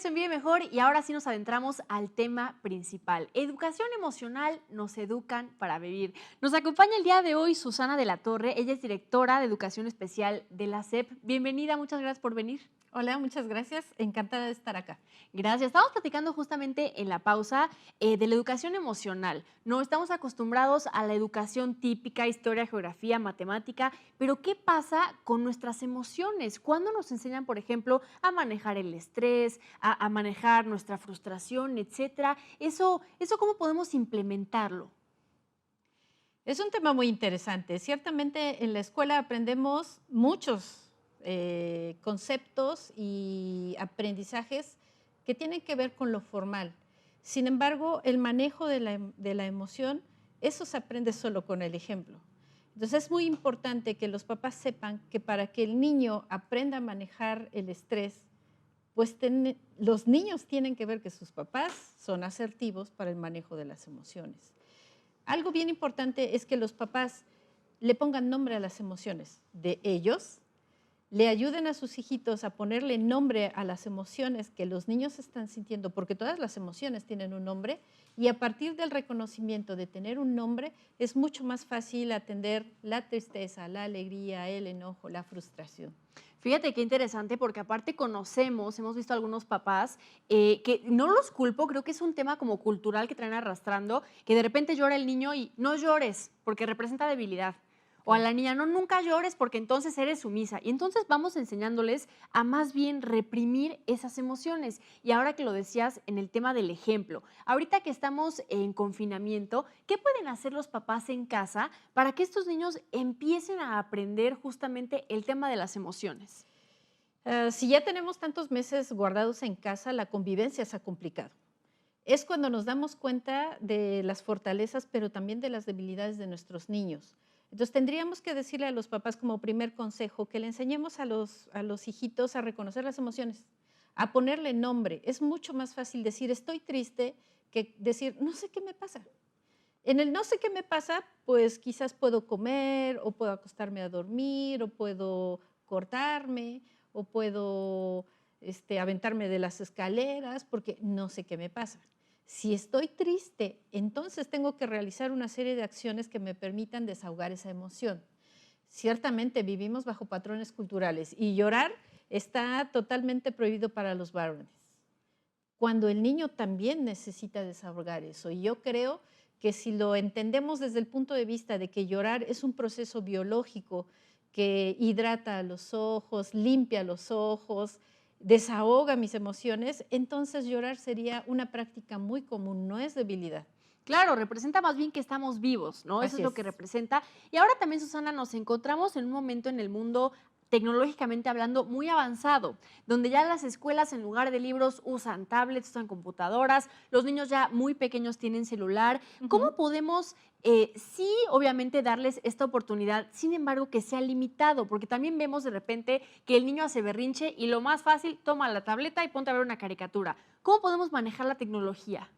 regreso en Vive Mejor y ahora sí nos adentramos al tema principal. Educación emocional, nos educan para vivir. Nos acompaña el día de hoy Susana de la Torre, ella es directora de Educación Especial de la SEP. Bienvenida, muchas gracias por venir. Hola, muchas gracias. Encantada de estar acá. Gracias. Estamos platicando justamente en la pausa de la educación emocional. No estamos acostumbrados a la educación típica, historia, geografía, matemática, pero ¿qué pasa con nuestras emociones? ¿Cuándo nos enseñan, por ejemplo, a manejar el estrés, a manejar nuestra frustración, etcétera? Eso ¿cómo podemos implementarlo? Es un tema muy interesante. Ciertamente en la escuela aprendemos muchos conceptos y aprendizajes que tienen que ver con lo formal. Sin embargo, el manejo de la emoción, eso se aprende solo con el ejemplo. Entonces es muy importante que los papás sepan que para que el niño aprenda a manejar el estrés, pues los niños tienen que ver que sus papás son asertivos para el manejo de las emociones. Algo bien importante es que los papás le pongan nombre a las emociones de ellos, le ayuden a sus hijitos a ponerle nombre a las emociones que los niños están sintiendo, porque todas las emociones tienen un nombre, y a partir del reconocimiento de tener un nombre, es mucho más fácil atender la tristeza, la alegría, el enojo, la frustración. Fíjate qué interesante, porque aparte conocemos, hemos visto algunos papás que no los culpo, creo que es un tema como cultural que traen arrastrando, que de repente llora el niño y no llores porque representa debilidad. O a Claro. la niña, no, nunca llores porque entonces eres sumisa. Y entonces vamos enseñándoles a más bien reprimir esas emociones. Y ahora que lo decías en el tema del ejemplo, ahorita que estamos en confinamiento, ¿qué pueden hacer los papás en casa para que estos niños empiecen a aprender justamente el tema de las emociones? Si ya tenemos tantos meses guardados en casa, la convivencia se ha complicado. Es cuando nos damos cuenta de las fortalezas, pero también de las debilidades de nuestros niños. Entonces, tendríamos que decirle a los papás como primer consejo que le enseñemos a los hijitos a reconocer las emociones, a ponerle nombre. Es mucho más fácil decir estoy triste que decir no sé qué me pasa. En el no sé qué me pasa, pues quizás puedo comer o puedo acostarme a dormir o puedo cortarme o puedo aventarme de las escaleras porque no sé qué me pasa. Si estoy triste, entonces tengo que realizar una serie de acciones que me permitan desahogar esa emoción. Ciertamente vivimos bajo patrones culturales y llorar está totalmente prohibido para los varones, cuando el niño también necesita desahogar eso. Y yo creo que si lo entendemos desde el punto de vista de que llorar es un proceso biológico que hidrata los ojos, limpia los ojos, desahoga mis emociones, entonces llorar sería una práctica muy común, no es debilidad. Claro, representa más bien que estamos vivos, ¿no? Eso es Así lo que es. representa. Y ahora también, Susana, nos encontramos en un momento en el mundo tecnológicamente hablando muy avanzado, donde ya las escuelas en lugar de libros usan tablets, usan computadoras, los niños ya muy pequeños tienen celular. ¿Cómo Ujú. podemos, sí, obviamente darles esta oportunidad, sin embargo, que sea limitado? Porque también vemos de repente que el niño hace berrinche y lo más fácil, toma la tableta y ponte a ver una caricatura. ¿Cómo podemos manejar la tecnología?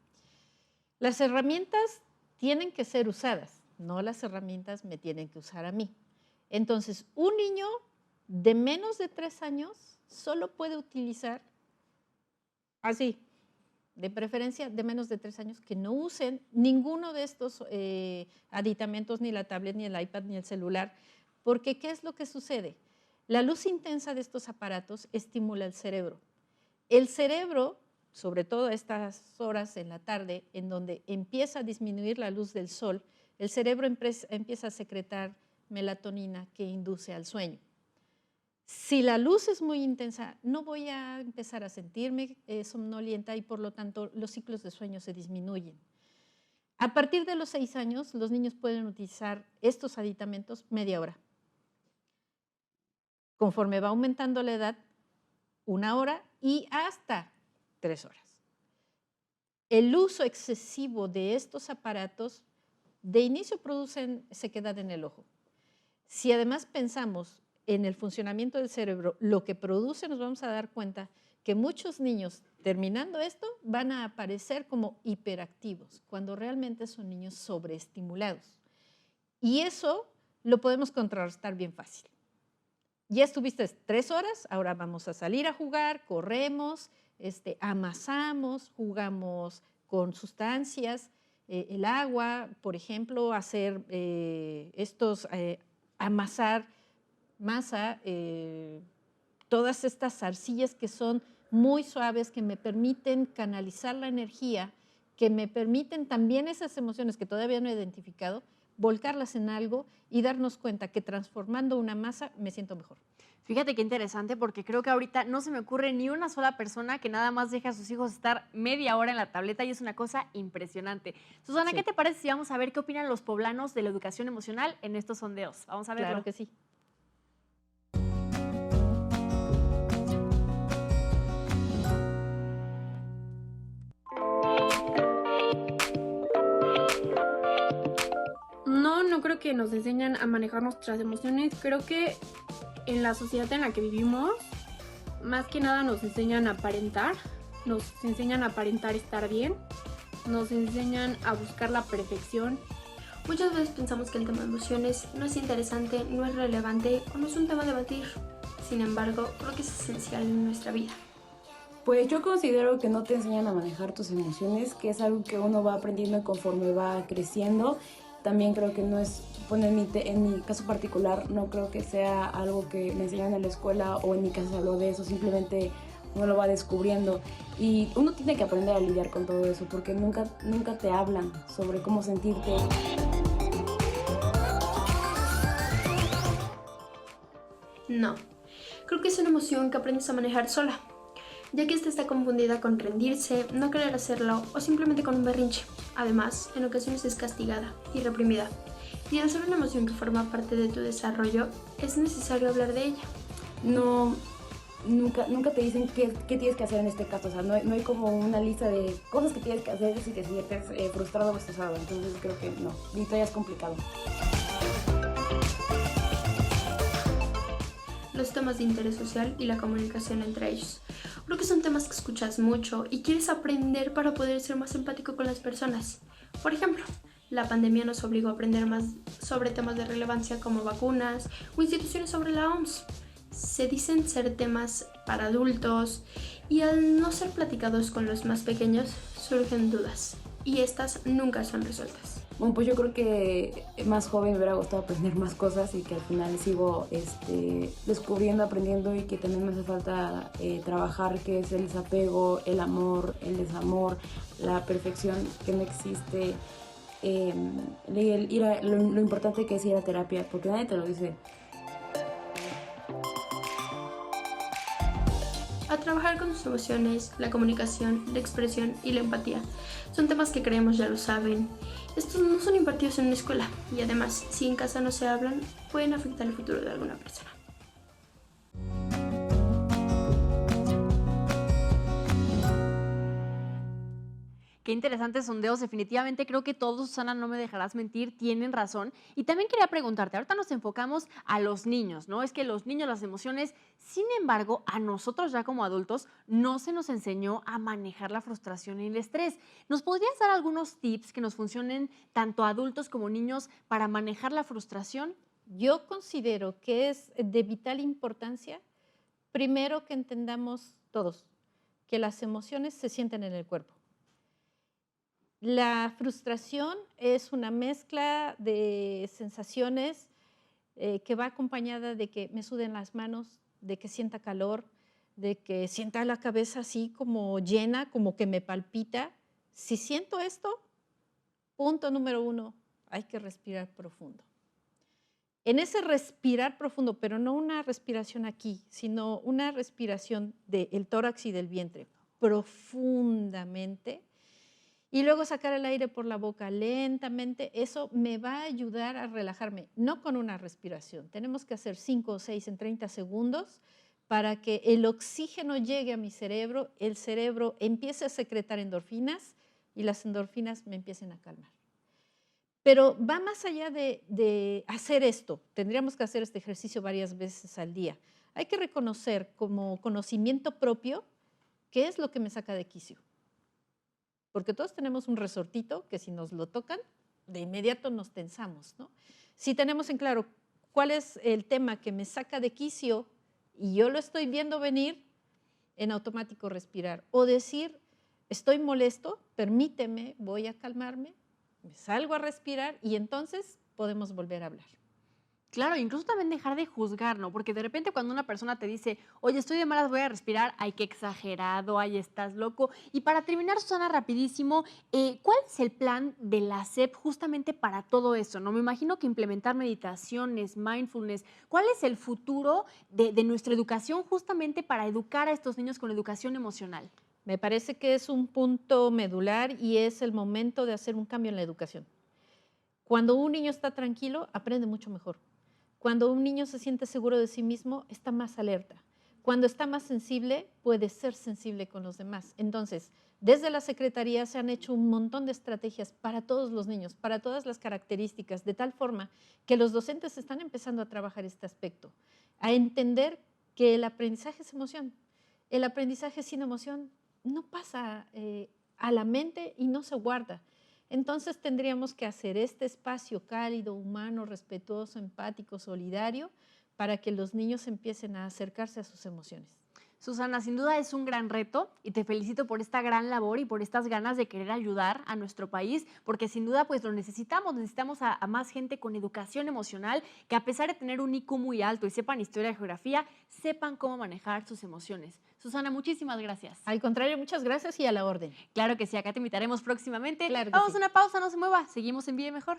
Las herramientas tienen que ser usadas, no las herramientas me tienen que usar a mí. Entonces, un niño de menos de 3 años solo puede utilizar así, de preferencia de menos de 3 años, que no usen ninguno de estos aditamentos, ni la tablet, ni el iPad, ni el celular, porque ¿qué es lo que sucede? La luz intensa de estos aparatos estimula el cerebro. El cerebro, sobre todo a estas horas en la tarde, en donde empieza a disminuir la luz del sol, el cerebro empieza a secretar melatonina que induce al sueño. Si la luz es muy intensa, no voy a empezar a sentirme somnolienta y por lo tanto los ciclos de sueño se disminuyen. A partir de los 6 años, los niños pueden utilizar estos aditamentos media hora. Conforme va aumentando la edad, 1 hora y hasta 3 horas. El uso excesivo de estos aparatos de inicio producen sequedad en el ojo. Si además pensamos en el funcionamiento del cerebro, lo que produce, nos vamos a dar cuenta que muchos niños, terminando esto, van a aparecer como hiperactivos, cuando realmente son niños sobreestimulados. Y eso lo podemos contrarrestar bien fácil. Ya estuviste 3 horas, ahora vamos a salir a jugar, corremos, amasamos, jugamos con sustancias, el agua, por ejemplo, hacer amasar masa, todas estas arcillas que son muy suaves, que me permiten canalizar la energía, que me permiten también esas emociones que todavía no he identificado, volcarlas en algo y darnos cuenta que transformando una masa me siento mejor. Fíjate qué interesante, porque creo que ahorita no se me ocurre ni una sola persona que nada más deje a sus hijos estar media hora en la tableta y es una cosa impresionante. Susana, ¿qué Sí, te parece si vamos a ver qué opinan los poblanos de la educación emocional en estos sondeos? Vamos a claro verlo. que sí. No, no creo que nos enseñan a manejar nuestras emociones. Creo que en la sociedad en la que vivimos, más que nada nos enseñan a aparentar estar bien, nos enseñan a buscar la perfección. Muchas veces pensamos que el tema de emociones no es interesante, no es relevante o no es un tema a debatir. Sin embargo, creo que es esencial en nuestra vida. Pues yo considero que no te enseñan a manejar tus emociones, que es algo que uno va aprendiendo conforme va creciendo. También creo que no es, bueno, en mi caso particular, no creo que sea algo que me enseñan en la escuela o en mi casa se habló de eso, simplemente uno lo va descubriendo. Y uno tiene que aprender a lidiar con todo eso, porque nunca te hablan sobre cómo sentirte. No, creo que es una emoción que aprendes a manejar sola, ya que esta está confundida con rendirse, no querer hacerlo o simplemente con un berrinche. Además, en ocasiones es castigada y reprimida. Y al ser una emoción que forma parte de tu desarrollo, es necesario hablar de ella. No, nunca te dicen qué tienes que hacer en este caso. O sea, no hay como una lista de cosas que tienes que hacer si te sientes frustrado o estresado. Entonces creo que no, y todavía es complicado. Los temas de interés social y la comunicación entre ellos. Creo que son temas que escuchas mucho y quieres aprender para poder ser más empático con las personas. Por ejemplo, la pandemia nos obligó a aprender más sobre temas de relevancia como vacunas o instituciones sobre la OMS. Se dicen ser temas para adultos y al no ser platicados con los más pequeños surgen dudas y estas nunca son resueltas. Bueno, pues yo creo que más joven me hubiera gustado aprender más cosas y que al final sigo descubriendo, aprendiendo y que también me hace falta trabajar, que es el desapego, el amor, el desamor, la perfección que no existe, lo importante que es ir a terapia, porque nadie te lo dice. A trabajar con sus emociones, la comunicación, la expresión y la empatía. Son temas que creemos ya lo saben. Estos no son impartidos en una escuela y además, si en casa no se hablan, pueden afectar el futuro de alguna persona. Qué interesantes sondeos. Definitivamente creo que todos, Susana, no me dejarás mentir, tienen razón. Y también quería preguntarte, ahorita nos enfocamos a los niños, ¿no? Es que los niños, las emociones, sin embargo, a nosotros ya como adultos no se nos enseñó a manejar la frustración y el estrés. ¿Nos podrías dar algunos tips que nos funcionen tanto a adultos como niños para manejar la frustración? Yo considero que es de vital importancia, primero que entendamos todos, que las emociones se sienten en el cuerpo. La frustración es una mezcla de sensaciones que va acompañada de que me suden las manos, de que sienta calor, de que sienta la cabeza así como llena, como que me palpita. Si siento esto, punto número uno, hay que respirar profundo. En ese respirar profundo, pero no una respiración aquí, sino una respiración del tórax y del vientre, profundamente, y luego sacar el aire por la boca lentamente, eso me va a ayudar a relajarme, no con una respiración. Tenemos que hacer 5 o 6 en 30 segundos para que el oxígeno llegue a mi cerebro, el cerebro empiece a secretar endorfinas y las endorfinas me empiecen a calmar. Pero va más allá de hacer esto. Tendríamos que hacer este ejercicio varias veces al día. Hay que reconocer como conocimiento propio qué es lo que me saca de quicio. Porque todos tenemos un resortito que si nos lo tocan, de inmediato nos tensamos, ¿no? Si tenemos en claro cuál es el tema que me saca de quicio y yo lo estoy viendo venir, en automático respirar o decir, estoy molesto, permíteme, voy a calmarme, me salgo a respirar y entonces podemos volver a hablar. Claro, incluso también dejar de juzgar, ¿no? Porque de repente cuando una persona te dice, oye, estoy de malas, voy a respirar, ay, qué exagerado, ay, estás loco. Y para terminar, Susana, rapidísimo, ¿cuál es el plan de la SEP justamente para todo eso, no? Me imagino que implementar meditaciones, mindfulness, ¿cuál es el futuro de nuestra educación justamente para educar a estos niños con educación emocional? Me parece que es un punto medular y es el momento de hacer un cambio en la educación. Cuando un niño está tranquilo, aprende mucho mejor. Cuando un niño se siente seguro de sí mismo, está más alerta. Cuando está más sensible, puede ser sensible con los demás. Entonces, desde la Secretaría se han hecho un montón de estrategias para todos los niños, para todas las características, de tal forma que los docentes están empezando a trabajar este aspecto, a entender que el aprendizaje es emoción. El aprendizaje sin emoción no pasa a la mente y no se guarda. Entonces tendríamos que hacer este espacio cálido, humano, respetuoso, empático, solidario, para que los niños empiecen a acercarse a sus emociones. Susana, sin duda es un gran reto y te felicito por esta gran labor y por estas ganas de querer ayudar a nuestro país, porque sin duda pues lo necesitamos a más gente con educación emocional que a pesar de tener un IQ muy alto y sepan historia y geografía, sepan cómo manejar sus emociones. Susana, muchísimas gracias. Al contrario, muchas gracias y a la orden. Claro que sí, acá te invitaremos próximamente. Claro que Vamos sí. a una pausa, no se mueva, seguimos en Vive Mejor.